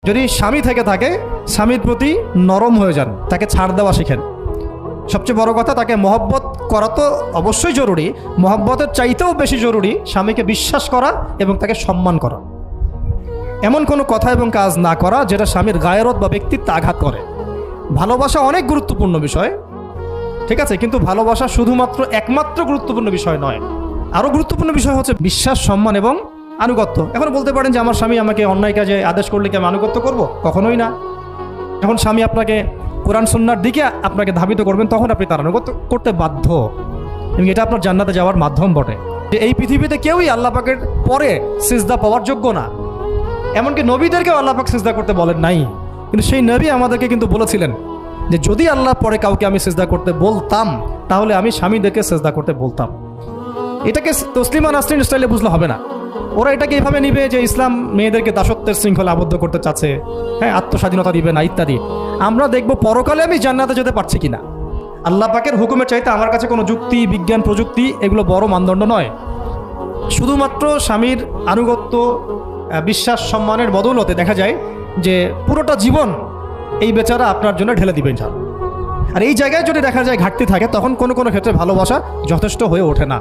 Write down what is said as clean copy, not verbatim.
যদি স্বামী থেকে থাকে, স্বামীর প্রতি নরম হয়ে যান, তাকে ছাড় দেওয়া শিখেন। সবচেয়ে বড় কথা, তাকে মহব্বত করা তো অবশ্যই জরুরি, মহব্বতের চাইতেও বেশি জরুরি স্বামীকে বিশ্বাস করা এবং তাকে সম্মান করা। এমন কোনো কথা এবং কাজ না করা যেটা স্বামীর গায়রত বা ব্যক্তিত্বে আঘাত করে। ভালোবাসা অনেক গুরুত্বপূর্ণ বিষয়, ঠিক আছে, কিন্তু ভালোবাসা শুধুমাত্র একমাত্র গুরুত্বপূর্ণ বিষয় নয়। আরও গুরুত্বপূর্ণ বিষয় হচ্ছে বিশ্বাস, সম্মান এবং আনুগত্য। এখন বলতে পারেন যে আমার স্বামী আমাকে অন্যায় কাজে আদেশ করলে কি আমি আনুগত্য করব? কখনোই না। যখন স্বামী আপনাকে কোরআন সুন্নাহর দিকে আপনাকে ধাবিত করবেন, তখন আপনি তার আনুগত্য করতে বাধ্য, এবং এটা আপনার জান্নাতে যাওয়ার মাধ্যম বটে। যে এই পৃথিবীতে কেউই আল্লাহ পাকের পরে সিজদা পাওয়ার যোগ্য না, এমনকি নবীদেরকেও আল্লাহ পাক সিজদা করতে বলেন নাই। কিন্তু সেই নবী আমাদেরকে কিন্তু বলেছিলেন যে যদি আল্লাহ পরে কাউকে আমি সিজদা করতে বলতাম, তাহলে আমি স্বামীদেরকে সিজদা করতে বলতাম। এটাকে তসলিমা নাসরিন স্টাইলে বুঝলে হবে না। ওরা এটাকে এভাবে নিবে যে ইসলাম মেয়েদেরকে দাসত্বের শৃঙ্খলা আবদ্ধ করতে চাচ্ছে, হ্যাঁ, আত্মস্বাধীনতা দিবে না ইত্যাদি। আমরা দেখব পরকালে আমি জান্নাতে যেতে পারছি কিনা। আল্লাহ পাকের হুকুমের চাইতে আমার কাছে কোনো যুক্তি, বিজ্ঞান, প্রযুক্তি এগুলো বড় মানদণ্ড নয়। শুধুমাত্র স্বামীর আনুগত্য, বিশ্বাস, সম্মানের বদৌলতে দেখা যায় যে পুরোটা জীবন এই বেচারা আপনার জন্য ঢেলে দিবেন। আর এই জায়গায় যদি দেখা যায় ঘাটতি থাকে, তখন কোনো কোনো ক্ষেত্রে ভালোবাসা যথেষ্ট হয়ে ওঠে না।